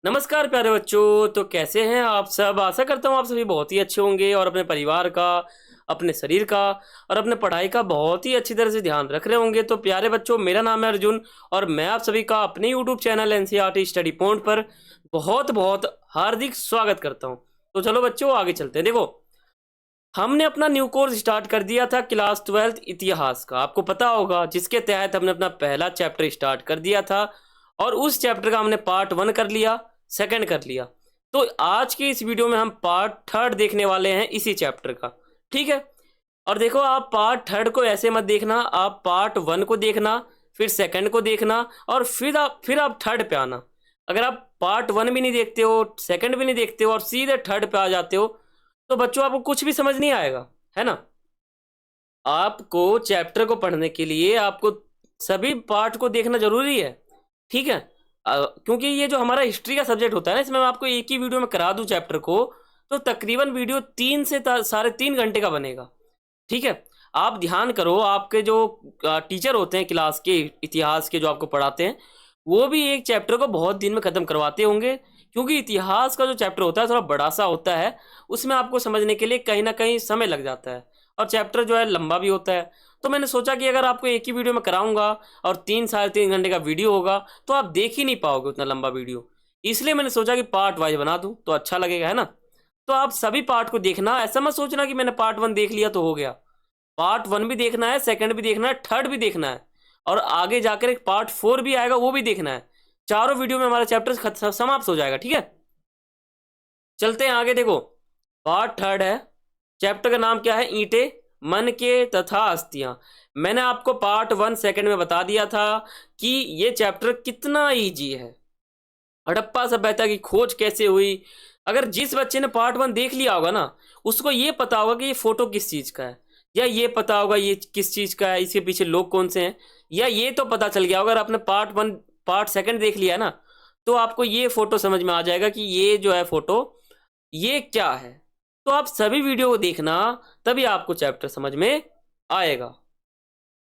नमस्कार प्यारे बच्चों। तो कैसे हैं आप सब। आशा करता हूँ आप सभी बहुत ही अच्छे होंगे और अपने परिवार का, अपने शरीर का और अपने पढ़ाई का बहुत ही अच्छी तरह से ध्यान रख रहे होंगे। तो प्यारे बच्चों, मेरा नाम है अर्जुन और मैं आप सभी का अपने YouTube channel NCERT study point पर बहुत बहुत हार्दिक स्वागत करता हूँ। तो चलो बच्चों, आगे चलते हैं। देखो, हमने अपना न्यू कोर्स स्टार्ट कर दिया था क्लास 12 इतिहास का, आपको पता होगा, जिसके तहत हमने अपना पहला चैप्टर स्टार्ट कर दिया था और उस चैप्टर का हमने पार्ट 1 कर लिया, सेकंड कर लिया। तो आज की इस वीडियो में हम पार्ट 3 देखने वाले हैं इसी चैप्टर का, ठीक है। और देखो, आप पार्ट 3 को ऐसे मत देखना, आप पार्ट 1 को देखना, फिर सेकंड को देखना और फिर आप थर्ड पे आना। अगर आप पार्ट 1 भी नहीं देखते हो, सेकंड भी नहीं देखते हो और सीधे थर्ड पे आ जाते हो, तो बच्चों आपको कुछ भी समझ नहीं आएगा, है ना। आपको चैप्टर को पढ़ने के लिए आपको सभी पार्ट को देखना जरूरी है, ठीक है। क्योंकि ये जो हमारा हिस्ट्री का सब्जेक्ट होता है ना, इसमें मैं आपको एक ही वीडियो में करा दूं चैप्टर को, तो तकरीबन वीडियो 3 से 3.5 घंटे का बनेगा, ठीक है। आप ध्यान करो, आपके जो टीचर होते हैं क्लास के इतिहास के जो आपको पढ़ाते हैं, वो भी एक चैप्टर को बहुत दिन में ख़त्म करवाते होंगे, क्योंकि इतिहास का जो चैप्टर होता है थोड़ा बड़ा सा होता है, उसमें आपको समझने के लिए कहीं ना कहीं समय लग जाता है और चैप्टर जो है लंबा भी होता है। तो मैंने सोचा कि अगर आपको एक ही वीडियो में कराऊंगा और 3 साढ़े 3 घंटे का वीडियो होगा तो आप देख ही नहीं पाओगे उतना लंबा वीडियो, इसलिए मैंने सोचा कि पार्ट वाइज बना दूं तो अच्छा लगेगा, है ना। तो आप सभी पार्ट को देखना, ऐसा मत सोचना कि मैंने पार्ट 1 देख लिया तो हो गया। पार्ट 1 भी देखना है, सेकंड भी देखना है, थर्ड भी देखना है और आगे जाकर एक पार्ट 4 भी आएगा, वो भी देखना है। चारों वीडियो में हमारा चैप्टर समाप्त हो जाएगा, ठीक है। चलते हैं आगे। देखो, पार्ट 3 है, चैप्टर का नाम क्या है, ईंटें, मन के तथा अस्थियां। मैंने आपको पार्ट 1 सेकंड में बता दिया था कि ये चैप्टर कितना इजी है। हड़प्पा सभ्यता की खोज कैसे हुई, अगर जिस बच्चे ने पार्ट 1 देख लिया होगा ना, उसको ये पता होगा कि ये फोटो किस चीज का है, या ये पता होगा ये किस चीज का है, इसके पीछे लोग कौन से हैं, या ये तो पता चल गया होगा। अगर आपने पार्ट 1 पार्ट सेकंड देख लिया ना, तो आपको ये फोटो समझ में आ जाएगा कि ये जो है फोटो, ये क्या है। तो आप सभी वीडियो को देखना, तभी आपको चैप्टर समझ में आएगा।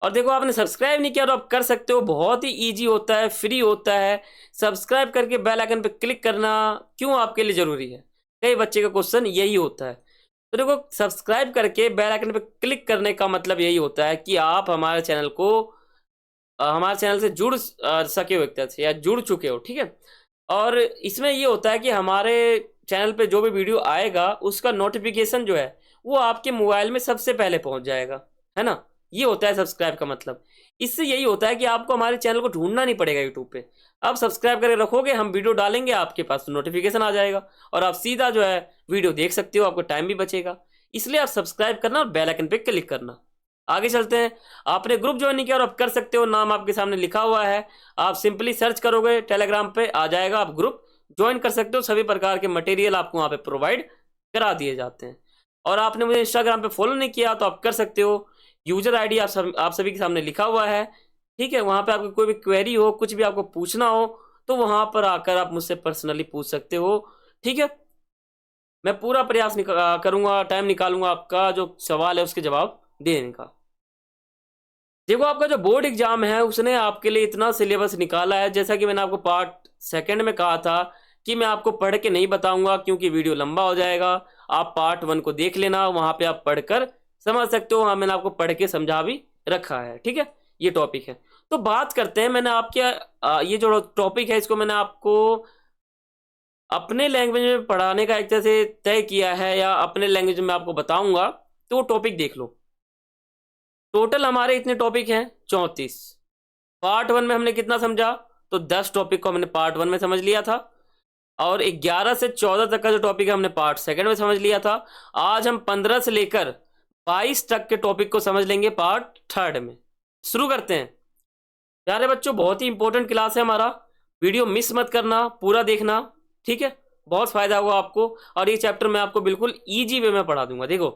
और देखो, आपने सब्सक्राइब नहीं किया तो आप कर सकते हो, बहुत ही इजी होता है, फ्री होता है। सब्सक्राइब करके बेल आइकन पे क्लिक करना क्यों आपके लिए ज़रूरी है, कई बच्चे का क्वेश्चन यही होता है। तो देखो, सब्सक्राइब करके बेल आइकन पे क्लिक करने का मतलब यही होता है कि आप हमारे चैनल को हमारे चैनल से जुड़ सके हो, एक तरह से, या जुड़ चुके हो, ठीक है। और इसमें ये होता है कि हमारे चैनल पे जो भी वीडियो आएगा उसका नोटिफिकेशन जो है वो आपके मोबाइल में सबसे पहले पहुंच जाएगा, है ना। ये होता है सब्सक्राइब का मतलब। इससे यही होता है कि आपको हमारे चैनल को ढूंढना नहीं पड़ेगा यूट्यूब पे। आप सब्सक्राइब करके रखोगे, हम वीडियो डालेंगे आपके पास नोटिफिकेशन आ जाएगा और आप सीधा जो है वीडियो देख सकते हो, आपको टाइम भी बचेगा। इसलिए आप सब्सक्राइब करना और बेल आइकन पे क्लिक करना। आगे चलते हैं। आपने ग्रुप ज्वाइन नहीं किया और आप कर सकते हो, नाम आपके सामने लिखा हुआ है, आप सिंपली सर्च करोगे टेलीग्राम पे आ जाएगा, आप ग्रुप ज्वाइन कर सकते हो। सभी प्रकार के मटेरियल आपको वहाँ पे प्रोवाइड करा दिए जाते हैं। और आपने मुझे इंस्टाग्राम पे फॉलो नहीं किया तो आप कर सकते हो, यूजर आईडी आप सभी के सामने लिखा हुआ है, ठीक है। वहाँ पे आपको कोई भी क्वेरी हो, कुछ भी आपको पूछना हो, तो वहाँ पर आकर आप मुझसे पर्सनली पूछ सकते हो, ठीक है। मैं पूरा प्रयास करूंगा, टाइम निकालूंगा आपका जो सवाल है उसके जवाब देने का। देखो, आपका जो बोर्ड एग्जाम है उसने आपके लिए इतना सिलेबस निकाला है, जैसा कि मैंने आपको पार्ट सेकंड में कहा था कि मैं आपको पढ़ के नहीं बताऊंगा क्योंकि वीडियो लंबा हो जाएगा। आप पार्ट 1 को देख लेना, वहां पे आप पढ़कर समझ सकते हो। हाँ, मैंने आपको पढ़ के समझा भी रखा है, ठीक है। ये टॉपिक है, तो बात करते हैं। मैंने आपके ये जो टॉपिक है इसको मैंने आपको अपने लैंग्वेज में पढ़ाने का एक तरह से तय किया है, या अपने लैंग्वेज में आपको बताऊंगा। तो वो टॉपिक देख लो। टोटल हमारे इतने टॉपिक हैं 34। पार्ट 1 में हमने कितना समझा, तो 10 टॉपिक को हमने पार्ट 1 में समझ लिया था और 11 से 14 तक का जो टॉपिक है हमने पार्ट सेकंड में समझ लिया था। आज हम 15 से लेकर 22 तक के टॉपिक को समझ लेंगे पार्ट 3 में। शुरू करते हैं। प्यारे बच्चों, बहुत ही इंपॉर्टेंट क्लास है हमारा, वीडियो मिस मत करना, पूरा देखना, ठीक है। बहुत फायदा होगा आपको और ये चैप्टर मैं आपको बिल्कुल ईजी वे में पढ़ा दूंगा। देखो,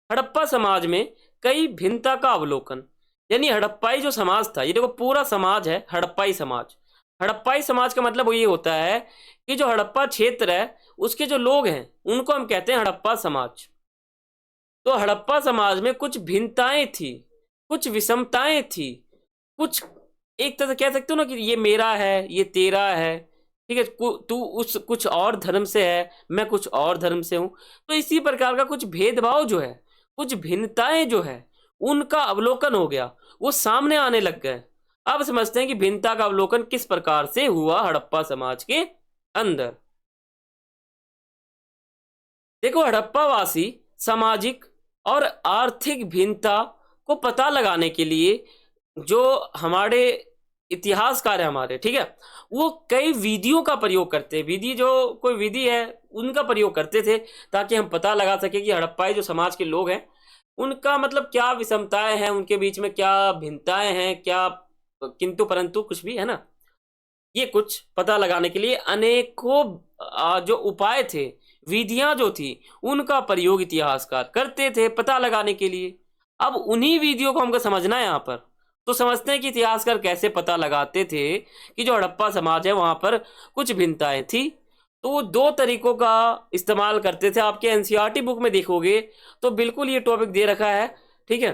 हड़प्पा समाज में कई भिन्नता का अवलोकन, यानी हड़प्पाई जो समाज था, ये देखो पूरा समाज है हड़प्पाई समाज। हड़प्पाई समाज का मतलब ये होता है कि जो हड़प्पा क्षेत्र है उसके जो लोग हैं उनको हम कहते हैं हड़प्पा समाज। तो हड़प्पा समाज में कुछ भिन्नताएं थी, कुछ विषमताएं थी, कुछ एक तरह से कह सकते हो ना कि ये मेरा है, ये तेरा है, ठीक है, तू उस कुछ और धर्म से है, मैं कुछ और धर्म से हूँ। तो इसी प्रकार का कुछ भेदभाव जो है, कुछ भिन्नताएँ जो है, उनका अवलोकन हो गया, वो सामने आने लग गए। अब समझते हैं कि भिन्नता का अवलोकन किस प्रकार से हुआ हड़प्पा समाज के अंदर। देखो, हड़प्पावासी सामाजिक और आर्थिक भिन्नता को पता लगाने के लिए जो हमारे इतिहासकार है हमारे, ठीक है, वो कई विधियों का प्रयोग करते हैं। विधि जो कोई विधि है उनका प्रयोग करते थे ताकि हम पता लगा सके कि हड़प्पाई जो समाज के लोग हैं उनका मतलब क्या विषमताएं हैं, उनके बीच में क्या भिन्नताएं हैं, क्या किंतु परंतु कुछ भी है ना। ये कुछ पता लगाने के लिए अनेकों जो उपाय थे, विधियां जो थी, उनका प्रयोग इतिहासकार करते थे पता लगाने के लिए। अब उन्हीं विधियों को हमको समझना है यहाँ पर। तो समझते हैं कि इतिहासकार कैसे पता लगाते थे कि जो हड़प्पा समाज है वहां पर कुछ भिन्नताएं थी। तो वो दो तरीकों का इस्तेमाल करते थे। आपके एनसीईआरटी बुक में देखोगे तो बिल्कुल ये टॉपिक दे रखा है, ठीक है।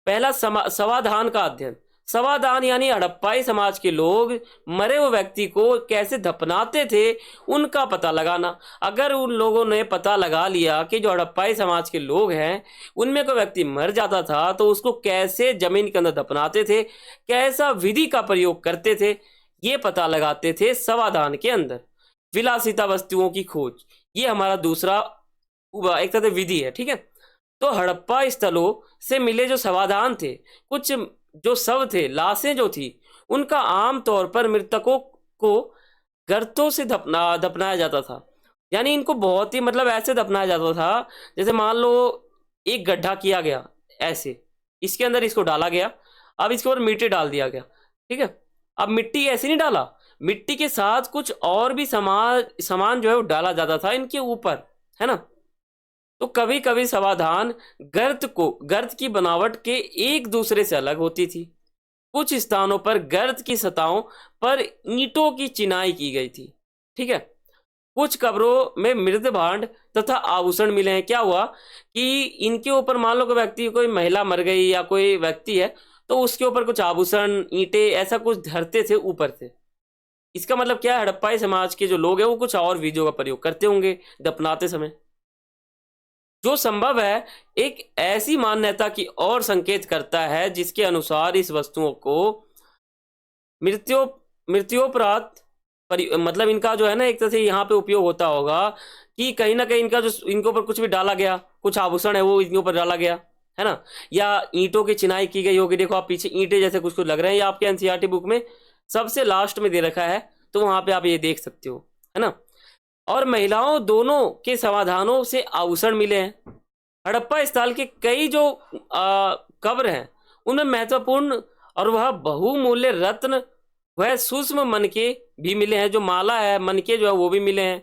पहला समाधान का अध्ययन। समाधान यानी हड़प्पाई समाज के लोग मरे हुए व्यक्ति को कैसे दफनाते थे उनका पता लगाना। अगर उन लोगों ने पता लगा लिया कि जो हड़प्पाई समाज के लोग हैं उनमें कोई व्यक्ति मर जाता था तो उसको कैसे जमीन के अंदर दफनाते थे, कैसा विधि का प्रयोग करते थे, ये पता लगाते थे समाधान के अंदर। विलासिता वस्तुओं की खोज, ये हमारा दूसरा एक तरह से विधि है, ठीक है। तो हड़प्पा स्थलों से मिले जो समाधान थे, कुछ जो शव थे, लाशें जो थी, उनका आम तौर पर मृतकों को गर्तों से दफनाया जाता था। यानी इनको बहुत ही मतलब ऐसे दफनाया जाता था जैसे मान लो एक गड्ढा किया गया ऐसे, इसके अंदर इसको डाला गया, अब इसके ऊपर मिट्टी डाल दिया गया, ठीक है। अब मिट्टी ऐसे नहीं डाला, मिट्टी के साथ कुछ और भी सामान जो है वो डाला जाता था इनके ऊपर, है ना। तो कभी कभी समाधान गर्त की बनावट के एक दूसरे से अलग होती थी। कुछ स्थानों पर गर्त की सतहों पर ईंटों की चिनाई की गई थी, ठीक है। कुछ कब्रों में मृत भांड तथा आभूषण मिले हैं। क्या हुआ कि इनके ऊपर मान लो कोई व्यक्ति, कोई महिला मर गई या कोई व्यक्ति है तो उसके ऊपर कुछ आभूषण, ईंटें, ऐसा कुछ धरते थे ऊपर से। इसका मतलब क्या है, हड़प्पाई समाज के जो लोग हैं वो कुछ और विधियों का प्रयोग करते होंगे दफनाते समय। जो संभव है एक ऐसी मान्यता की ओर संकेत करता है जिसके अनुसार इस वस्तुओं को मृत्यु मृत्योपरांत मतलब इनका जो है ना एक तरह से यहाँ पे उपयोग होता होगा कि कहीं ना कहीं इनका जो इनके ऊपर कुछ भी डाला गया, कुछ आभूषण है वो इनके ऊपर डाला गया, है ना, या ईंटों की चिनाई की गई होगी। देखो आप पीछे ईंटें जैसे कुछ कुछ लग रहे हैं, ये आपके एनसीईआरटी बुक में सबसे लास्ट में दे रखा है, तो वहां पे आप ये देख सकते हो, है ना। और महिलाओं दोनों के समाधानों से आभूषण मिले हैं। हड़प्पा स्थल के कई जो कब्र हैं उनमें महत्वपूर्ण और वह बहुमूल्य रत्न वह सूक्ष्म मनके भी मिले हैं। जो माला है, मनके जो है वो भी मिले हैं।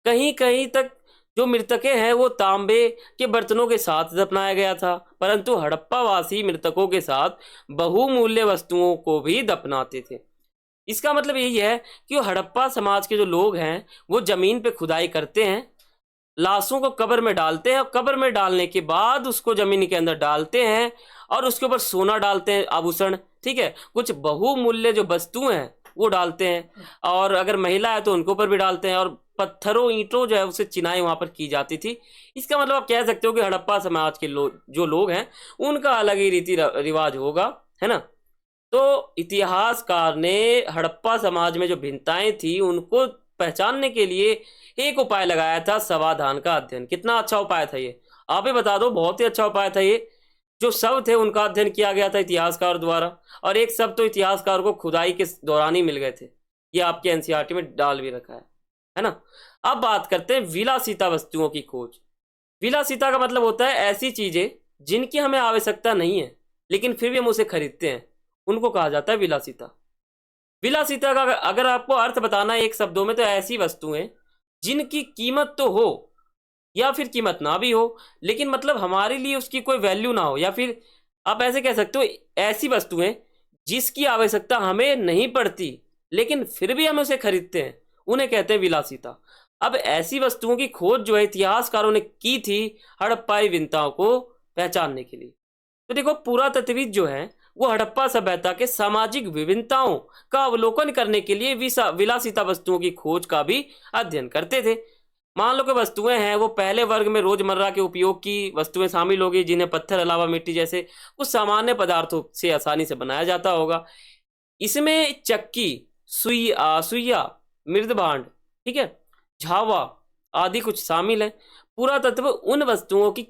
कहीं कहीं तक जो मृतकें हैं वो तांबे के बर्तनों के साथ दफनाया गया था, परंतु हड़प्पा वासी मृतकों के साथ बहुमूल्य वस्तुओं को भी दफनाते थे। इसका मतलब यही है कि हड़प्पा समाज के जो लोग हैं वो जमीन पे खुदाई करते हैं, लाशों को कब्र में डालते हैं और कब्र में डालने के बाद उसको जमीन के अंदर डालते हैं और उसके ऊपर सोना डालते हैं, आभूषण, ठीक है, कुछ बहुमूल्य जो वस्तुएं हैं वो डालते हैं। और अगर महिला है तो उनके ऊपर भी डालते हैं और पत्थरों, ईंटों जो है उससे चिनाई वहां पर की जाती थी। इसका मतलब आप कह सकते हो कि हड़प्पा समाज के जो लोग हैं उनका अलग ही रीति रिवाज होगा, है ना। तो इतिहासकार ने हड़प्पा समाज में जो भिन्नताएं थी उनको पहचानने के लिए एक उपाय लगाया था, समाधान का अध्ययन। कितना अच्छा उपाय था ये, आप ही बता दो। बहुत ही अच्छा उपाय था ये। जो शव थे उनका अध्ययन किया गया था इतिहासकार द्वारा, और एक शव तो इतिहासकार को खुदाई के दौरान ही मिल गए थे। ये आपके एनसीईआरटी में डाल भी रखा है ना। अब बात करते हैं विलासिता वस्तुओं की खोज। विलासिता का मतलब होता है ऐसी चीजें जिनकी हमें आवश्यकता नहीं है लेकिन फिर भी हम उसे खरीदते हैं, उनको कहा जाता है विलासिता। विलासिता का अगर आपको अर्थ बताना है एक शब्दों में तो ऐसी वस्तुएं जिनकी कीमत तो हो या फिर कीमत ना भी हो लेकिन मतलब हमारे लिए उसकी कोई वैल्यू ना हो, या फिर आप ऐसे कह सकते हो ऐसी वस्तुएं जिसकी आवश्यकता हमें नहीं पड़ती लेकिन फिर भी हम उसे खरीदते हैं, उन्हें कहते हैं विलासिता। अब ऐसी वस्तुओं की खोज जो है इतिहासकारों ने की थी हड़प्पाई भिन्नताओं को पहचानने के लिए। तो देखो पुरातत्वविद जो है वो हड़प्पा सभ्यता के सामाजिक विभिन्नताओं का अवलोकन करने के लिए विलासिता वस्तुओं की खोज का भी अध्ययन करते थे। मान लो कि वस्तुएं हैं वो पहले वर्ग में रोजमर्रा के उपयोग की वस्तुएं शामिल होगी, जिन्हें पत्थर अलावा मिट्टी जैसे कुछ सामान्य पदार्थों से आसानी से बनाया जाता होगा। इसमें चक्की, सुइया, मृदभांड, ठीक है, झावा आदि कुछ शामिल है। पुरातत्व उन वस्तुओं की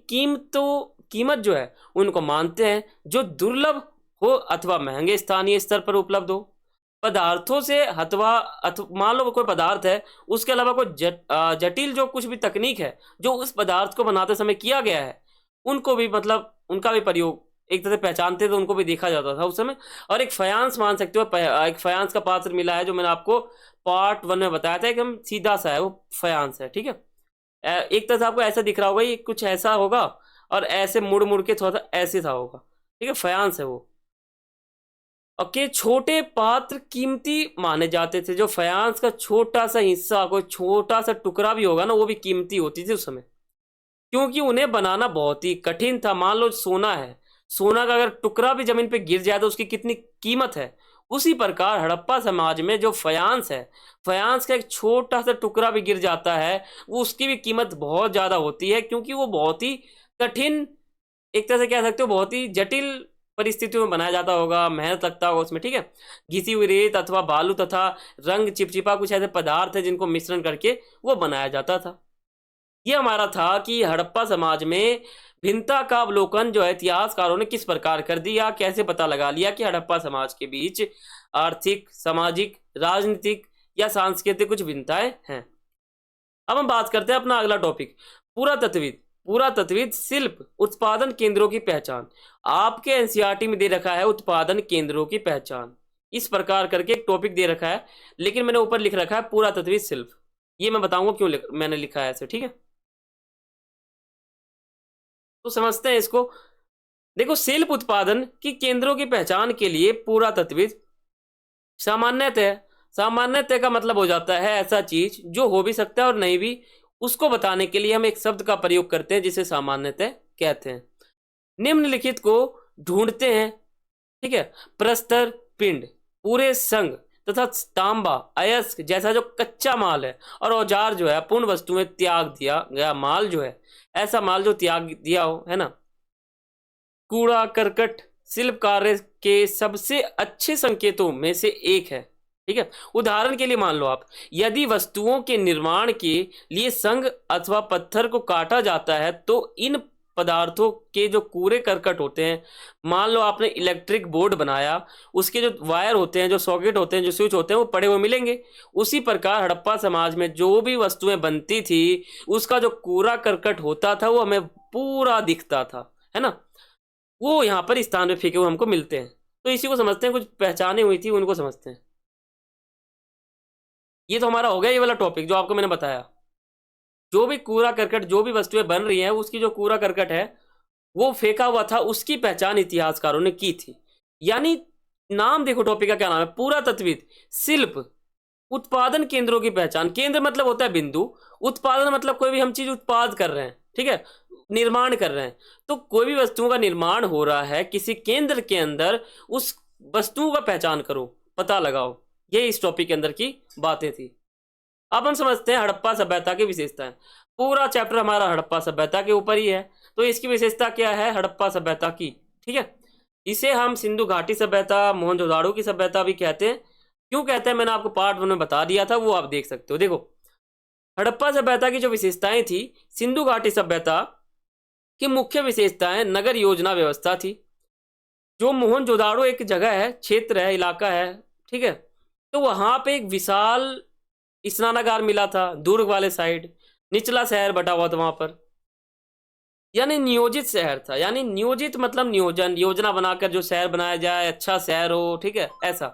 कीमत जो है उनको मानते हैं जो दुर्लभ हो अथवा महंगे स्थानीय स्तर पर उपलब्ध हो। पदार्थों से मान लो कोई पदार्थ है, उसके अलावा कोई जटिल जो कुछ भी तकनीक है जो उस पदार्थ को बनाते समय किया गया है, उनको भी मतलब उनका भी प्रयोग एक तरह से पहचानते थे, उनको भी देखा जाता था उस समय। और एक फयांस मान सकते हो, एक फयांस का पात्र मिला है जो मैंने आपको पार्ट 1 में बताया था, एकदम सीधा सा है वो फयांस है, ठीक है। एक तरह से आपको ऐसा दिख रहा होगा, ये कुछ ऐसा होगा और ऐसे मुड़ मुड़ के थोड़ा सा ऐसे था होगा, ठीक है, फयांस है वो। ओके, छोटे पात्र कीमती माने जाते थे। जो फयांस का छोटा सा हिस्सा, कोई छोटा सा टुकड़ा भी होगा ना, वो भी कीमती होती थी उस समय, क्योंकि उन्हें बनाना बहुत ही कठिन था। मान लो सोना है, सोना का अगर टुकड़ा भी जमीन पे गिर जाए तो उसकी कितनी कीमत है। उसी प्रकार हड़प्पा समाज में जो फयांस है, फयांस का एक छोटा सा टुकड़ा भी गिर जाता है, वो उसकी भी कीमत बहुत ज्यादा होती है, क्योंकि वो बहुत ही कठिन, एक तरह से कह सकते हो बहुत ही जटिल परिस्थितियों में बनाया जाता होगा, मेहनत लगता होगा उसमें, ठीक है। घिसी हुई रेत अथवा बालू तथा रंग चिपचिपा कुछ ऐसे पदार्थ है जिनको मिश्रण करके वो बनाया जाता था। ये हमारा था कि हड़प्पा समाज में भिन्नता का अवलोकन जो है इतिहासकारों ने किस प्रकार कर दिया, कैसे पता लगा लिया कि हड़प्पा समाज के बीच आर्थिक, सामाजिक, राजनीतिक या सांस्कृतिक कुछ भिन्नताएं हैं। अब हम बात करते हैं अपना अगला टॉपिक, पुरातत्वविद। पुरातत्वविद शिल्प उत्पादन केंद्रों की पहचान। आपके एनसीईआरटी में दे रखा है उत्पादन केंद्रों की पहचान, इस प्रकार करके एक टॉपिक दे रखा है, लेकिन मैंने ऊपर लिख रखा है पुरातत्वविद शिल्प। ये मैं बताऊंगा क्यों मैंने लिखा है ऐसे, ठीक है। तो समझते हैं इसको। देखो, शिल्प उत्पादन की केंद्रों की पहचान के लिए पुरातत्वविद सामान्यतः का मतलब हो जाता है ऐसा चीज जो हो भी सकता है और नहीं भी, उसको बताने के लिए हम एक शब्द का प्रयोग करते हैं जिसे सामान्यतः कहते हैं। निम्नलिखित को ढूंढते हैं, ठीक है। प्रस्तर पिंड, पूरे संघ तथा तांबा, अयस्क जैसा जो कच्चा माल है, और औजार जो है पूर्ण वस्तु में त्याग दिया गया माल जो है, ऐसा माल जो त्याग दिया हो, है ना। कूड़ा करकट शिल्प कार्य के सबसे अच्छे संकेतों में से एक है, ठीक है। उदाहरण के लिए मान लो आप, यदि वस्तुओं के निर्माण के लिए संग अथवा पत्थर को काटा जाता है तो इन पदार्थों के जो कूड़े करकट होते हैं, मान लो आपने इलेक्ट्रिक बोर्ड बनाया, उसके जो वायर होते हैं, जो सॉकेट होते हैं, जो स्विच होते हैं, वो पड़े हुए मिलेंगे। उसी प्रकार हड़प्पा समाज में जो भी वस्तुएं बनती थी, उसका जो कूड़ा करकट होता था वो हमें पूरा दिखता था, है ना। वो यहाँ पर स्थान में फेंके हुए हमको मिलते हैं। तो इसी को समझते हैं, कुछ पहचाने हुई थी उनको समझते हैं। ये तो हमारा हो गया ये वाला टॉपिक जो आपको मैंने बताया। जो भी कूड़ा करकट, जो भी वस्तुएं बन रही हैं, उसकी जो कूड़ा करकट है वो फेंका हुआ था, उसकी पहचान इतिहासकारों ने की थी। यानी नाम देखो टॉपिक का क्या नाम है, पुरातत्वविद शिल्प उत्पादन केंद्रों की पहचान। केंद्र मतलब होता है बिंदु, उत्पादन मतलब कोई भी हम चीज उत्पाद कर रहे हैं, ठीक है, निर्माण कर रहे हैं। तो कोई भी वस्तुओं का निर्माण हो रहा है किसी केंद्र के अंदर, उस वस्तुओं का पहचान करो, पता लगाओ। ये इस टॉपिक के अंदर की बातें थी। अब हम समझते हैं हड़प्पा सभ्यता की विशेषताएं। पूरा चैप्टर हमारा हड़प्पा सभ्यता के ऊपर ही है, तो इसकी विशेषता क्या है हड़प्पा सभ्यता की, ठीक है। इसे हम सिंधु घाटी सभ्यता, मोहनजोदाड़ो की सभ्यता भी कहते हैं। क्यों कहते हैं मैंने आपको पार्ट 1 में बता दिया था, वो आप देख सकते हो। देखो, हड़प्पा सभ्यता की जो विशेषताएं थी, सिंधु घाटी सभ्यता की मुख्य विशेषताएं नगर योजना व्यवस्था थी। जो मोहनजोदाड़ो एक जगह है, क्षेत्र है, इलाका है, ठीक है, तो वहां पे एक विशाल स्नानागार मिला था, दुर्ग वाले साइड निचला शहर बटा हुआ था वहां पर, यानी नियोजित शहर था। यानी नियोजित मतलब नियोजन, योजना बनाकर जो शहर बनाया जाए, अच्छा शहर हो, ठीक है, ऐसा।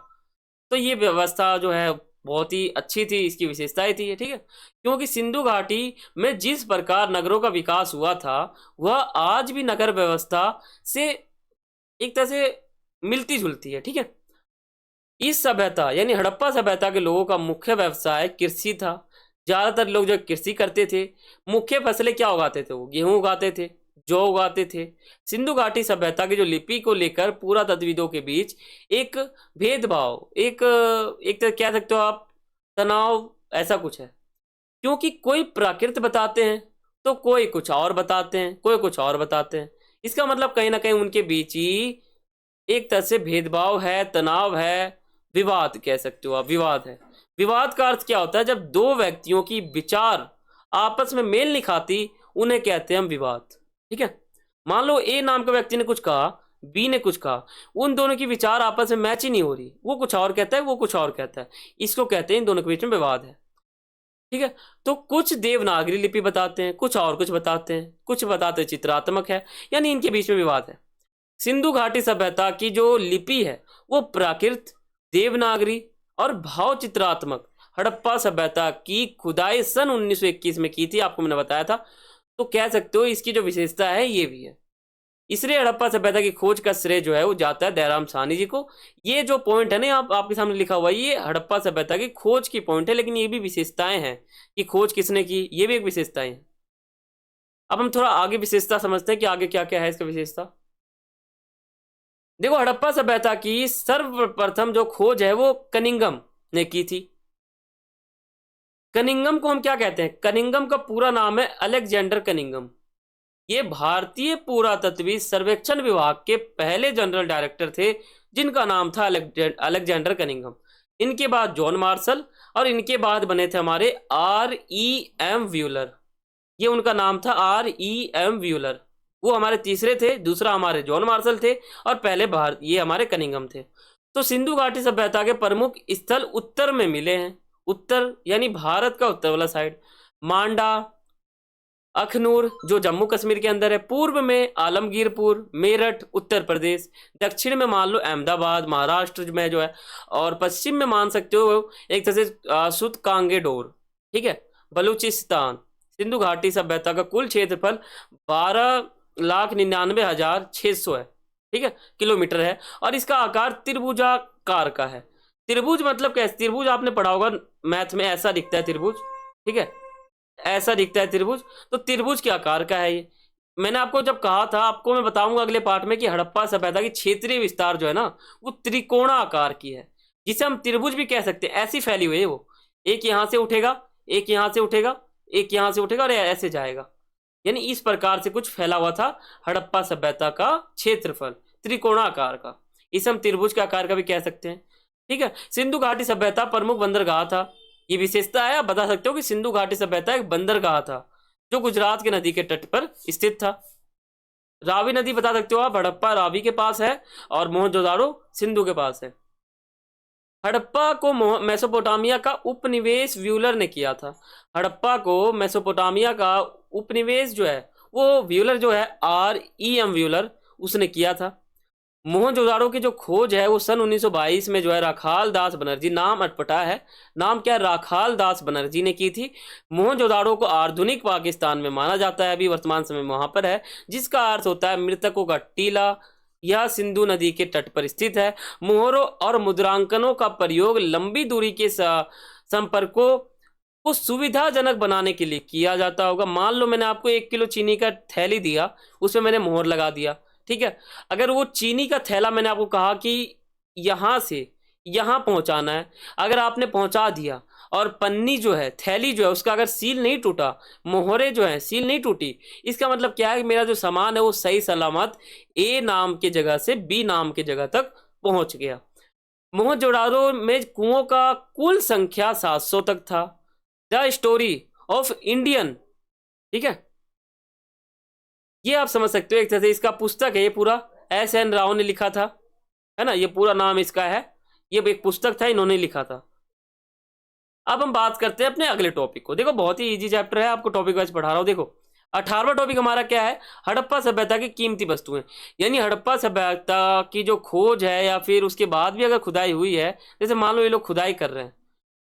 तो ये व्यवस्था जो है बहुत ही अच्छी थी, इसकी विशेषताएं थी, ठीक है। क्योंकि सिंधु घाटी में जिस प्रकार नगरों का विकास हुआ था, वह आज भी नगर व्यवस्था से एक तरह से मिलती जुलती है, ठीक है। इस सभ्यता यानी हड़प्पा सभ्यता के लोगों का मुख्य व्यवसाय कृषि था। ज्यादातर लोग जो कृषि करते थे, मुख्य फसलें क्या उगाते थे, वो गेहूं उगाते थे, जौ उगाते थे। सिंधु घाटी सभ्यता की जो लिपि को लेकर पूरा तत्विदों के बीच एक भेदभाव, एक तो कह सकते हो आप तनाव, ऐसा कुछ है। क्योंकि कोई प्राकृत बताते हैं तो कोई कुछ और बताते हैं, कोई कुछ और बताते हैं। इसका मतलब कहीं ना कहीं उनके बीच ही एक तरह से भेदभाव है, तनाव है, विवाद कह सकते हो आप, विवाद है। विवाद का अर्थ क्या होता है? जब दो व्यक्तियों की विचार आपस में मेल नहीं खाती, उन्हें कहते हैं हम विवाद। ठीक है, मान लो ए नाम के व्यक्ति ने कुछ कहा, बी ने कुछ कहा, उन दोनों की विचार आपस में मैच ही नहीं हो रही, वो कुछ और कहता है, वो कुछ और कहता है, इसको कहते हैं इन दोनों के बीच में विवाद है। ठीक है, तो कुछ देवनागरी लिपि बताते हैं, कुछ और कुछ बताते हैं, कुछ बताते हैं चित्रात्मक है, यानी इनके बीच में विवाद है। सिंधु घाटी सभ्यता की जो लिपि है वो प्राकृत, देवनागरी और भाव चित्रात्मक हड़प्पा सभ्यता की खुदाई सन 1921 में की थी, आपको मैंने बताया था। तो कह सकते हो इसकी जो विशेषता है ये भी है। इसलिए हड़प्पा सभ्यता की खोज का श्रेय जो है वो जाता है दयाराम साहनी जी को। ये जो पॉइंट है ना आपके सामने लिखा हुआ है, ये हड़प्पा सभ्यता की खोज की पॉइंट है, लेकिन ये भी विशेषताएं हैं कि खोज किसने की, ये भी एक विशेषताएं हैं। अब हम थोड़ा आगे विशेषता समझते हैं कि आगे क्या क्या है इसका विशेषता। देखो, हड़प्पा सभ्यता की सर्वप्रथम जो खोज है वो कनिंगम ने की थी। कनिंगम को हम क्या कहते हैं? कनिंगम का पूरा नाम है अलेक्जेंडर कनिंगम। ये भारतीय पुरातत्वीय सर्वेक्षण विभाग के पहले जनरल डायरेक्टर थे, जिनका नाम था अलेक्जेंडर कनिंगम। इनके बाद जॉन मार्शल, और इनके बाद बने थे हमारे R.E.M. व्यूलर। ये उनका नाम था R.E.M. व्यूलर। वो हमारे तीसरे थे, दूसरा हमारे जॉन मार्शल थे, और पहले ये हमारे कनिंगम थे। तो सिंधु घाटी सभ्यता के प्रमुख स्थल उत्तर में मिले हैं। उत्तर यानी भारत का उत्तर वाला साइड, मांडा, अखनूर जो जम्मू कश्मीर के अंदर है, पूर्व में आलमगीरपुर, मेरठ उत्तर प्रदेश, दक्षिण में मान लो अहमदाबाद महाराष्ट्र में जो है, और पश्चिम में मान सकते हो एक तरह से सुतकांगेडोर। ठीक है, बलूचिस्तान। सिंधु घाटी सभ्यता का कुल क्षेत्रफल 12,99,600 है। ठीक है, किलोमीटर है, और इसका आकार त्रिभुजाकार का है। त्रिभुज मतलब कैसे? त्रिभुज आपने पढ़ा होगा मैथ में, ऐसा दिखता है त्रिभुज। ठीक है, ऐसा दिखता है त्रिभुज। तो त्रिभुज के आकार का है ये। मैंने आपको जब कहा था, आपको मैं बताऊंगा अगले पार्ट में कि हड़प्पा सभ्यता की क्षेत्रीय विस्तार जो है ना वो त्रिकोणा आकार की है, जिसे हम त्रिभुज भी कह सकते हैं। ऐसी फैली हुई है वो, एक यहां से उठेगा, एक यहां से उठेगा, एक यहां से उठेगा, और ऐसे जाएगा। यानी इस प्रकार से कुछ फैला हुआ था हड़प्पा सभ्यता का क्षेत्रफल, त्रिकोणा आकार का। इसे हम त्रिभुज के आकार का भी कह सकते हैं। ठीक है, सिंधु घाटी सभ्यता प्रमुख बंदरगाह था। ये विशेषता है, आप बता सकते हो कि सिंधु घाटी सभ्यता एक बंदरगाह था जो गुजरात के नदी के तट पर स्थित था। रावी नदी बता सकते हो आप, हड़प्पा रावी के पास है और मोहनजोदाड़ो सिंधु के पास है। हड़प्पा को मेसोपोटामिया का उपनिवेश व्यूलर ने किया था। हड़प्पा को मेसोपोटामिया का उपनिवेश जो है वो व्यूलर जो है R.E.M. व्यूलर, उसने किया था। मोहनजोदाड़ो की जो खोज है वो सन 1922 में जो है राखाल दास बनर्जी, नाम अटपटा है, नाम क्या है, राखाल दास बनर्जी ने की थी। मोहनजोदाड़ो को आधुनिक पाकिस्तान में माना जाता है, अभी वर्तमान समय में वहां पर है, जिसका अर्थ होता है मृतकों का टीला। यह सिंधु नदी के तट पर स्थित है। मोहरों और मुद्रांकनों का प्रयोग लंबी दूरी के संपर्कों को सुविधाजनक बनाने के लिए किया जाता होगा। मान लो मैंने आपको 1 किलो चीनी का थैली दिया, उसमें मैंने मोहर लगा दिया। ठीक है, अगर वो चीनी का थैला मैंने आपको कहा कि यहां से यहां पहुंचाना है, अगर आपने पहुंचा दिया और पन्नी जो है, थैली जो है, उसका अगर सील नहीं टूटा, मोहरे जो है सील नहीं टूटी, इसका मतलब क्या है कि मेरा जो सामान है वो सही सलामत ए नाम के जगह से बी नाम के जगह तक पहुंच गया। मोहनजोदाड़ो में कुओं का कुल संख्या 700 तक था। द स्टोरी ऑफ इंडियन, ठीक है, ये आप समझ सकते हो एक तरह से इसका पुस्तक है, ये पूरा S.N. राव ने लिखा था, है ना, ये पूरा नाम इसका है, ये एक पुस्तक था, इन्होंने लिखा था। अब हम बात करते हैं अपने अगले टॉपिक को। देखो बहुत ही इजी चैप्टर है, आपको टॉपिक वाइज पढ़ा रहा हूं। देखो 18वां टॉपिक हमारा क्या है? हड़प्पा सभ्यता की कीमती वस्तुएं। यानी हड़प्पा सभ्यता की जो खोज है या फिर उसके बाद भी अगर खुदाई हुई है, जैसे मान लो ये लोग खुदाई कर रहे हैं,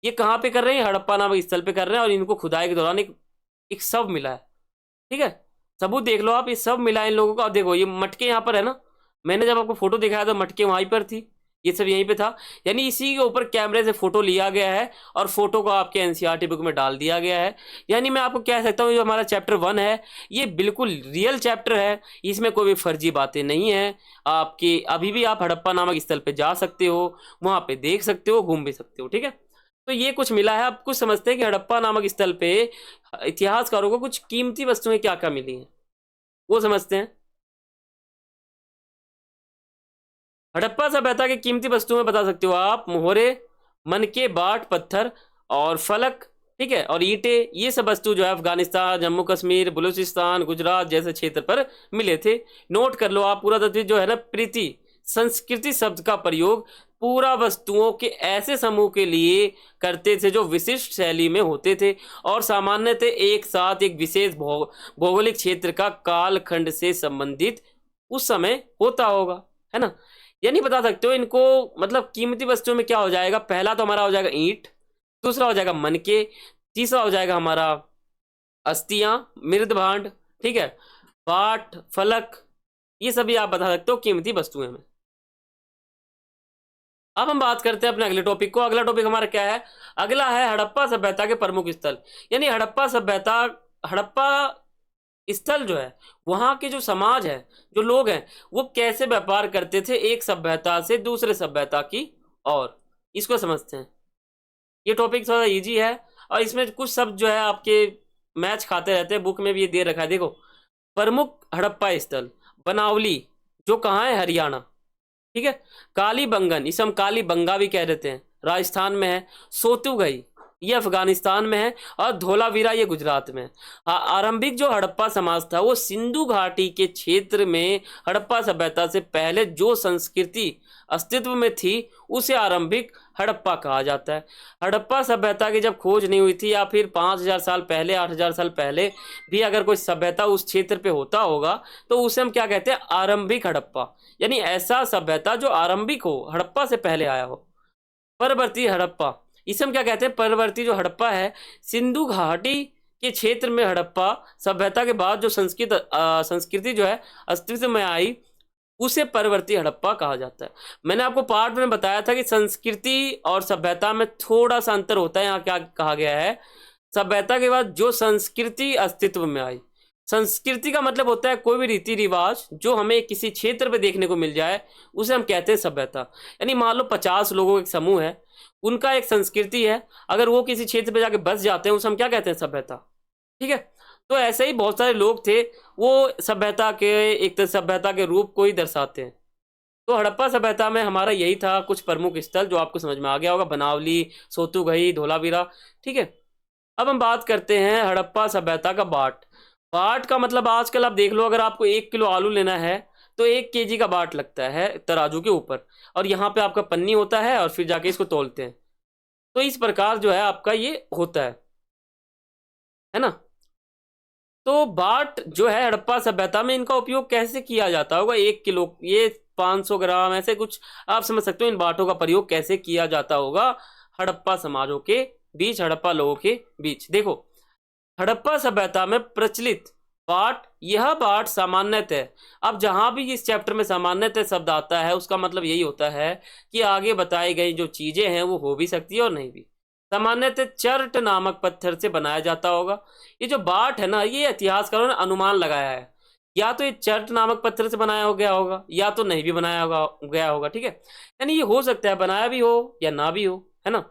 ये कहाँ पे कर रहे हैं? हड़प्पा नामक स्थल पे कर रहे हैं, और इनको खुदाई के दौरान एक शव मिला है। ठीक है, सबूत देख लो आप, ये सब मिला है इन लोगों का। और देखो ये मटके यहाँ पर है ना, मैंने जब आपको फोटो दिखाया तो मटके वहीं पर थी, ये सब यहीं पे था। यानी इसी के ऊपर कैमरे से फोटो लिया गया है और फोटो को आपके एनसीईआरटी बुक में डाल दिया गया है। यानी मैं आपको कह सकता हूँ जो हमारा चैप्टर 1 है ये बिल्कुल रियल चैप्टर है, इसमें कोई भी फर्जी बातें नहीं है। आपके अभी भी आप हड़प्पा नामक स्थल पे जा सकते हो, वहां पे देख सकते हो, घूम भी सकते हो, ठीक है। तो ये कुछ मिला है। आप कुछ समझते हैं कि हड़प्पा नामक स्थल पे इतिहासकारों को कुछ कीमती वस्तुएं क्या क्या मिली हैं, वो समझते हैं। हड़प्पा सभ्यता की कीमती वस्तुएं बता सकते हो आप, मोहरे, मनके, बाट, पत्थर और फलक, ठीक है, और ईंटें। ये सब वस्तु जो है अफगानिस्तान, जम्मू कश्मीर, बलूचिस्तान, गुजरात जैसे क्षेत्र पर मिले थे। नोट कर लो आप पूरा तस्वीर जो है ना, प्रीति संस्कृति शब्द का प्रयोग पूरा वस्तुओं के ऐसे समूह के लिए करते थे जो विशिष्ट शैली में होते थे और सामान्यतः एक साथ एक विशेष भौगोलिक क्षेत्र का कालखंड से संबंधित उस समय होता होगा, है ना। ये नहीं बता सकते हो इनको, मतलब कीमती वस्तुओं में क्या हो जाएगा। पहला तो हमारा हो जाएगा ईंट, दूसरा हो जाएगा मनके, तीसरा हो जाएगा हमारा अस्थियां, मृद भांड, ठीक है, पाठ, फलक, ये सभी आप बता सकते हो कीमती वस्तुएं में। अब हम बात करते हैं अपने अगले टॉपिक को। अगला टॉपिक हमारा क्या है, अगला है हड़प्पा सभ्यता के प्रमुख स्थल। यानी हड़प्पा सभ्यता, हड़प्पा स्थल जो है, वहां के जो समाज है, जो लोग हैं, वो कैसे व्यापार करते थे एक सभ्यता से दूसरे सभ्यता की, और इसको समझते हैं। ये टॉपिक थोड़ा इजी है और इसमें कुछ शब्द जो है आपके मैच खाते रहते हैं, बुक में भी ये दे रखा है, देखो। प्रमुख हड़प्पा स्थल, बनावली जो कहाँ है, हरियाणा, ठीक है। काली बंगन, इसे हम काली बंगा भी कह देते हैं, राजस्थान में है। सोतुगई ये अफगानिस्तान में है और धोलावीरा ये गुजरात में है। आरंभिक जो हड़प्पा समाज था वो सिंधु घाटी के क्षेत्र में हड़प्पा सभ्यता से पहले जो संस्कृति अस्तित्व में थी उसे आरंभिक हड़प्पा कहा जाता है। हड़प्पा सभ्यता की जब खोज नहीं हुई थी, या फिर 5000 साल पहले, 8000 साल पहले भी अगर कोई सभ्यता उस क्षेत्र पे होता होगा तो उसे हम क्या कहते हैं, आरंभिक हड़प्पा। यानी ऐसा सभ्यता जो आरंभिक हो, हड़प्पा से पहले आया हो। परवर्ती हड़प्पा, इसे हम क्या कहते हैं, परवर्ती जो हड़प्पा है, सिंधु घाटी के क्षेत्र में हड़प्पा सभ्यता के बाद जो संस्कृति जो है अस्तित्व में आई उसे परवर्ती हड़प्पा कहा जाता है। मैंने आपको पार्ट में बताया था कि संस्कृति और सभ्यता में थोड़ा सा अंतर होता है। यहाँ क्या कहा गया है, सभ्यता के बाद जो संस्कृति अस्तित्व में आई। संस्कृति का मतलब होता है कोई भी रीति रिवाज जो हमें किसी क्षेत्र पे देखने को मिल जाए उसे हम कहते हैं सभ्यता। यानी मान लो 50 लोगों का एक समूह है, उनका एक संस्कृति है, अगर वो किसी क्षेत्र पे जाके बस जाते हैं उसे हम क्या कहते हैं, सभ्यता, ठीक है। तो ऐसे ही बहुत सारे लोग थे, वो सभ्यता के एक सभ्यता के रूप को ही दर्शाते हैं। तो हड़प्पा सभ्यता में हमारा यही था, कुछ प्रमुख स्थल जो आपको समझ में आ गया होगा, बनावली, सोतुगई, धोलावीरा, ठीक है। अब हम बात करते हैं हड़प्पा सभ्यता का बाट। बाट का मतलब आजकल आप देख लो, अगर आपको 1 किलो आलू लेना है तो 1 केजी का बाट लगता है तराजू के ऊपर, और यहाँ पे आपका पन्नी होता है और फिर जाके इसको तोलते हैं। तो इस प्रकार जो है आपका ये होता है ना। तो बाट जो है हड़प्पा सभ्यता में इनका उपयोग कैसे किया जाता होगा, 1 किलो, ये 500 ग्राम, ऐसे कुछ आप समझ सकते हो इन बाटों का प्रयोग कैसे किया जाता होगा हड़प्पा समाजों के बीच, हड़प्पा लोगों के बीच। देखो, हड़प्पा सभ्यता में प्रचलित बाट, यह बाट सामान्यतः, अब जहां भी इस चैप्टर में सामान्यतः शब्द आता है उसका मतलब यही होता है कि आगे बताई गई जो चीजें हैं वो हो भी सकती है और नहीं भी। सामान्यतः चर्ट नामक पत्थर से बनाया जाता होगा। ये जो बाट है ना, ये इतिहासकारों ने अनुमान लगाया है, या तो ये चर्ट नामक पत्थर से बनाया हो गया होगा या तो नहीं भी बनाया गया होगा, ठीक है। यानी ये हो सकता है बनाया भी हो या ना भी हो, है ना।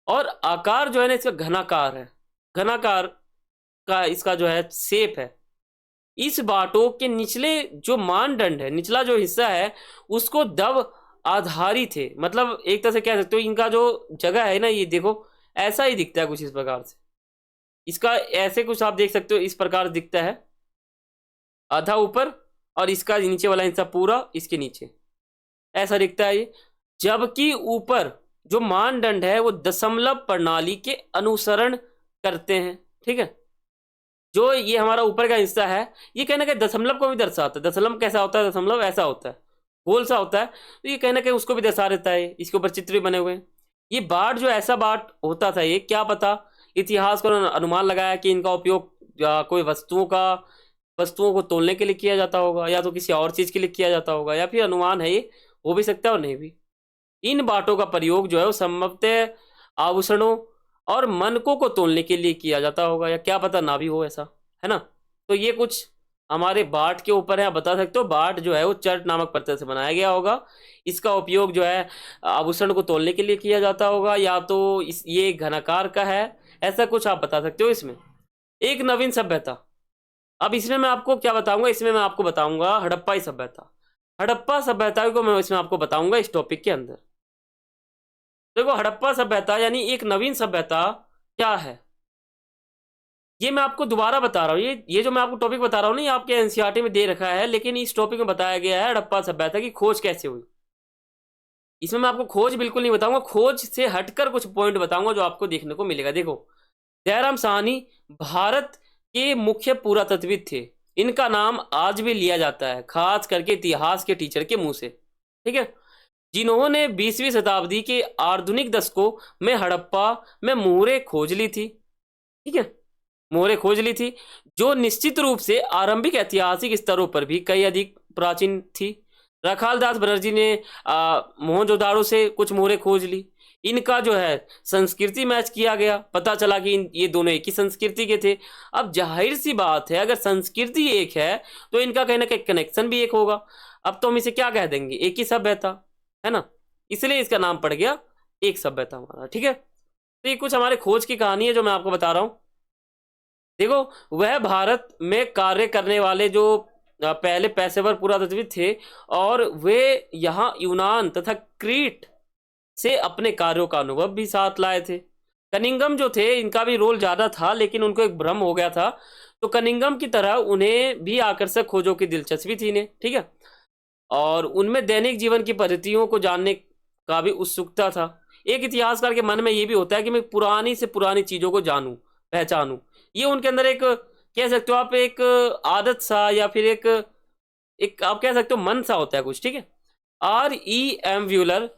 और आकार जो है ना इसका घनाकार है, घनाकार का इसका जो है शेप है। इस बाटों के निचले जो मानदंड है, निचला जो हिस्सा है उसको दब आधारित है, मतलब एक तरह से कह सकते हो इनका जो जगह है ना, ये देखो ऐसा ही दिखता है कुछ इस प्रकार से। इसका ऐसे कुछ आप देख सकते हो, इस प्रकार दिखता है, आधा ऊपर और इसका नीचे वाला हिस्सा पूरा इसके नीचे, ऐसा दिखता है ये। जबकि ऊपर जो मानदंड है वो दशमलव प्रणाली के अनुसरण करते हैं, ठीक है। जो ये हमारा ऊपर का हिस्सा है ये कहना कि दशमलव को भी दर्शाता है। दशमलव कैसा होता है, दशमलव ऐसा होता है, गोल सा होता है, तो ये कहना कि उसको भी दर्शा देता है। इसके ऊपर चित्र भी बने हुए हैं। ये बाट जो ऐसा बाट होता था, ये क्या पता, इतिहास को अनुमान लगाया कि इनका उपयोग कोई वस्तुओं को तोलने के लिए किया जाता होगा, या तो किसी और चीज के लिए किया जाता होगा, या फिर अनुमान है ये, हो भी सकता है और नहीं भी। इन बाटों का प्रयोग जो है वो संभवतः आभूषणों और मनकों को तोलने के लिए किया जाता होगा, या क्या पता ना भी हो ऐसा, है ना। तो ये कुछ हमारे बाट के ऊपर है, आप बता सकते हो बाट जो है वो चर्ट नामक पत्थर से बनाया गया होगा। इसका उपयोग जो है आभूषण को तोलने के लिए किया जाता होगा, या तो इस ये घनाकार का है, ऐसा कुछ आप बता सकते हो इसमें। एक नवीन सभ्यता, अब इसमें मैं आपको क्या बताऊंगा, इसमें मैं आपको बताऊंगा हड़प्पाई सभ्यता। हड़प्पा सभ्यता को मैं इसमें आपको बताऊंगा इस टॉपिक के अंदर। देखो हड़प्पा सभ्यता यानी एक नवीन सभ्यता क्या है, ये मैं आपको दोबारा बता रहा हूँ। ये जो मैं आपको टॉपिक बता रहा हूँ ना, ये आपके एनसीईआरटी में दे रखा है, लेकिन इस टॉपिक में बताया गया है हड़प्पा सभ्यता की खोज कैसे हुई। इसमें मैं आपको खोज बिल्कुल नहीं बताऊंगा, खोज से हटकर कुछ पॉइंट बताऊंगा जो आपको देखने को मिलेगा। देखो दयाराम साहनी भारत के मुख्य पुरातत्वविद थे। इनका नाम आज भी लिया जाता है, खास करके इतिहास के टीचर के मुंह से, ठीक है, जिन्होंने 20वीं शताब्दी के आधुनिक दशकों में हड़प्पा में मोहरें खोज ली थी। ठीक है, मोहरें खोज ली थी, जो निश्चित रूप से आरंभिक ऐतिहासिक स्तरों पर भी कई अधिक प्राचीन थी। रखाल दास बनर्जी ने मोहनजोदाड़ो से कुछ मोहरें खोज ली। इनका जो है संस्कृति मैच किया गया, पता चला कि ये दोनों एक ही संस्कृति के थे। अब जाहिर सी बात है, अगर संस्कृति एक है तो इनका कहीं ना कहीं कनेक्शन भी एक होगा। अब तो हम इसे क्या कह देंगे, एक ही सभ्यता, है ना। इसलिए इसका नाम पड़ गया एक सभ्यता हमारा। ठीक है, तो ये कुछ हमारे खोज की कहानी है जो मैं आपको बता रहा हूं। देखो वह भारत में कार्य करने वाले जो पहले पेशेवर पुरातत्वविद थे, और वे यहाँ यूनान तथा क्रीट से अपने कार्यों का अनुभव भी साथ लाए थे। कनिंगम जो थे इनका भी रोल ज्यादा था, लेकिन उनको एक भ्रम हो गया था, तो कनिंगम की तरह उन्हें भी आकर्षक खोजों की दिलचस्पी थी इन्हें। ठीक है, और उनमें दैनिक जीवन की पद्धतियों को जानने का भी उत्सुकता था। एक इतिहासकार के मन में ये भी होता है कि मैं पुरानी से पुरानी चीजों को जानूं, पहचानूं। ये उनके अंदर एक, कह सकते हो आप, एक आदत सा, या फिर एक एक आप कह सकते हो मन सा होता है कुछ। ठीक है, R.E.M. व्यूलर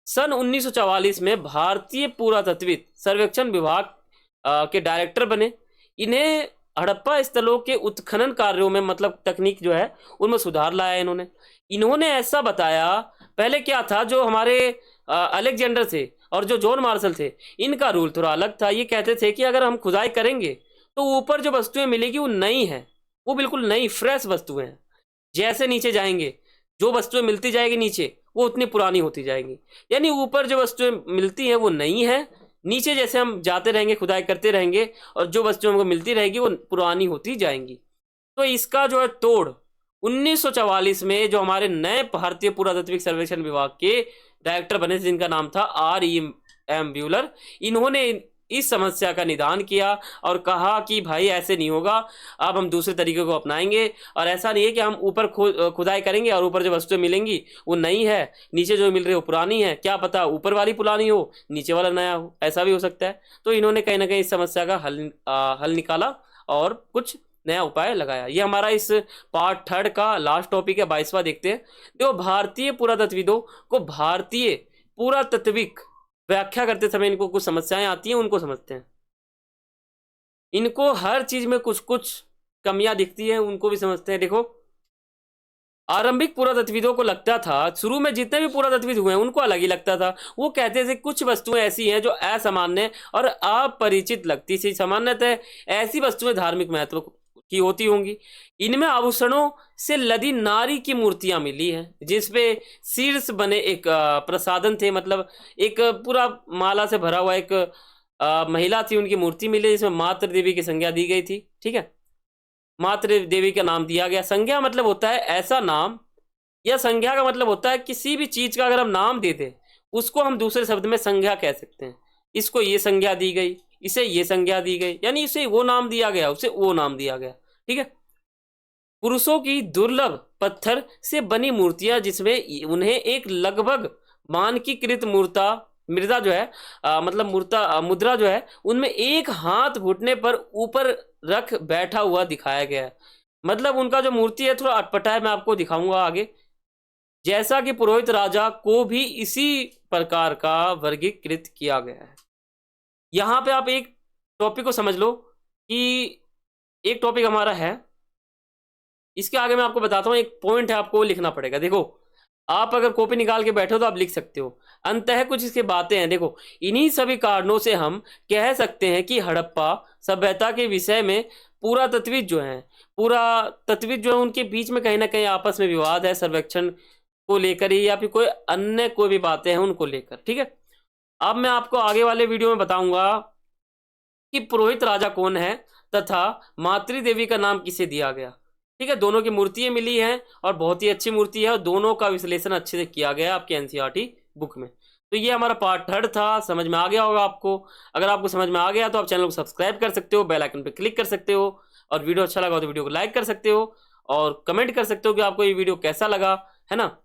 सन 1944 में भारतीय पुरातत्विद सर्वेक्षण विभाग के डायरेक्टर बने। इन्हें हड़प्पा स्थलों के उत्खनन कार्यों में, मतलब तकनीक जो है उनमें सुधार लाया इन्होंने ऐसा बताया। पहले क्या था, जो हमारे अलेक्जेंडर थे और जो जॉन मार्शल थे, इनका रूल थोड़ा अलग था। ये कहते थे कि अगर हम खुदाई करेंगे तो ऊपर जो वस्तुएं मिलेगी वो नई है, वो बिल्कुल नई फ्रेश वस्तुएं हैं। जैसे नीचे जाएंगे जो वस्तुएं मिलती जाएगी नीचे, वो उतनी पुरानी होती जाएंगी। यानी ऊपर जो वस्तुएं मिलती हैं वो नई है, नीचे जैसे हम जाते रहेंगे, खुदाई करते रहेंगे, और जो वस्तुएं हमको मिलती रहेगी वो पुरानी होती जाएंगी। तो इसका जो है तोड़ 1944 में जो हमारे नए भारतीय पुरातात्विक सर्वेक्षण विभाग के डायरेक्टर बने थे, जिनका नाम था R.E.M. व्यूलर, इन्होंने इस समस्या का निदान किया और कहा कि भाई ऐसे नहीं होगा, अब हम दूसरे तरीके को अपनाएंगे। और ऐसा नहीं है कि हम ऊपर खुदाई करेंगे और ऊपर जो वस्तुएं मिलेंगी वो नई है, नीचे जो मिल रही है वो पुरानी है। क्या पता ऊपर वाली पुरानी हो, नीचे वाला नया हो, ऐसा भी हो सकता है। तो इन्होंने कहीं ना कहीं इस समस्या का हल निकाला और कुछ नया उपाय लगाया। ये हमारा इस पार्ट 3 का लास्ट टॉपिक है, 22वां देखते हैं। देखो भारतीय पुरातत्वविदों को भारतीय पुरातत्विक व्याख्या करते समय इनको कुछ समस्याएं आती हैं, उनको समझते हैं। इनको हर चीज में कुछ कुछ कमियां दिखती हैं, उनको भी समझते हैं। देखो आरंभिक पुरातत्वविदों को लगता था, शुरू में जितने भी पुरातत्वविद हुए हैं उनको अलग ही लगता था। वो कहते थे कुछ वस्तुएं ऐसी हैं जो असामान्य और अपरिचित लगती थी। सामान्यतः ऐसी वस्तुएं धार्मिक महत्व की होती होंगी। इनमें आभूषणों से लदी नारी की मूर्तियां मिली हैं, जिसपे शीर्ष बने एक प्रसादन थे, मतलब एक पूरा माला से भरा हुआ एक महिला थी, उनकी मूर्ति मिली, जिसमें मातृ देवी की संज्ञा दी गई थी। ठीक है, मातृ देवी का नाम दिया गया। संज्ञा मतलब होता है ऐसा नाम, या संज्ञा का मतलब होता है किसी भी चीज का अगर हम नाम दे दें उसको हम दूसरे शब्द में संज्ञा कह सकते हैं। इसको ये संज्ञा दी गई, इसे ये संज्ञा दी गई, यानी इसे वो नाम दिया गया, उसे वो नाम दिया गया। ठीक है, पुरुषों की दुर्लभ पत्थर से बनी मूर्तियां, जिसमें उन्हें एक लगभग मानकीकृत मृदा जो है मतलब मुद्रा जो है, उनमें एक हाथ घुटने पर ऊपर रख बैठा हुआ दिखाया गया है। मतलब उनका जो मूर्ति है थोड़ा अटपटा है, मैं आपको दिखाऊंगा आगे। जैसा कि पुरोहित राजा को भी इसी प्रकार का वर्गीकृत किया गया है। यहां पे आप एक टॉपिक को समझ लो कि एक टॉपिक हमारा है, इसके आगे मैं आपको बताता हूं, एक पॉइंट है, आपको लिखना पड़ेगा। देखो आप अगर कॉपी निकाल के बैठे हो तो आप लिख सकते हो। अंततः कुछ इसके बातें हैं, देखो इन्हीं सभी कारणों से हम कह सकते हैं कि हड़प्पा सभ्यता के विषय में पूरा तत्विज जो है उनके बीच में कहीं ना कहीं आपस में विवाद है, सर्वेक्षण को लेकर ही या फिर कोई भी बातें हैं उनको लेकर। ठीक है, अब मैं आपको आगे वाले वीडियो में बताऊंगा कि पुरोहित राजा कौन है तथा मातृ देवी का नाम किसे दिया गया। ठीक है, दोनों की मूर्तियां मिली हैं और बहुत ही अच्छी मूर्ति है और दोनों का विश्लेषण अच्छे से किया गया है आपके एनसीईआरटी बुक में। तो ये हमारा पार्ट 3 था, समझ में आ गया होगा आपको। अगर आपको समझ में आ गया तो आप चैनल को सब्सक्राइब कर सकते हो, बेल आइकन पर क्लिक कर सकते हो, और वीडियो अच्छा लगा तो वीडियो को लाइक कर सकते हो और कमेंट कर सकते हो कि आपको ये वीडियो कैसा लगा, है ना।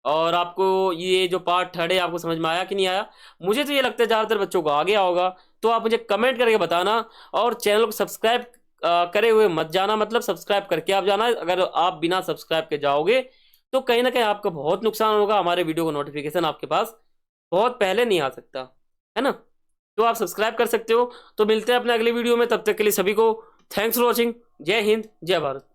और आपको ये जो पार्ट 3 है आपको समझ में आया कि नहीं आया। मुझे तो ये लगता है ज़्यादातर बच्चों को आ गया होगा, तो आप मुझे कमेंट करके बताना। और चैनल को सब्सक्राइब करे हुए मत जाना, मतलब सब्सक्राइब करके आप जाना। अगर आप बिना सब्सक्राइब के जाओगे तो कहीं ना कहीं आपका बहुत नुकसान होगा, हमारे वीडियो का नोटिफिकेशन आपके पास बहुत पहले नहीं आ सकता, है ना। तो आप सब्सक्राइब कर सकते हो। तो मिलते हैं अपने अगले वीडियो में, तब तक के लिए सभी को थैंक्स फॉर वॉचिंग। जय हिंद, जय भारत।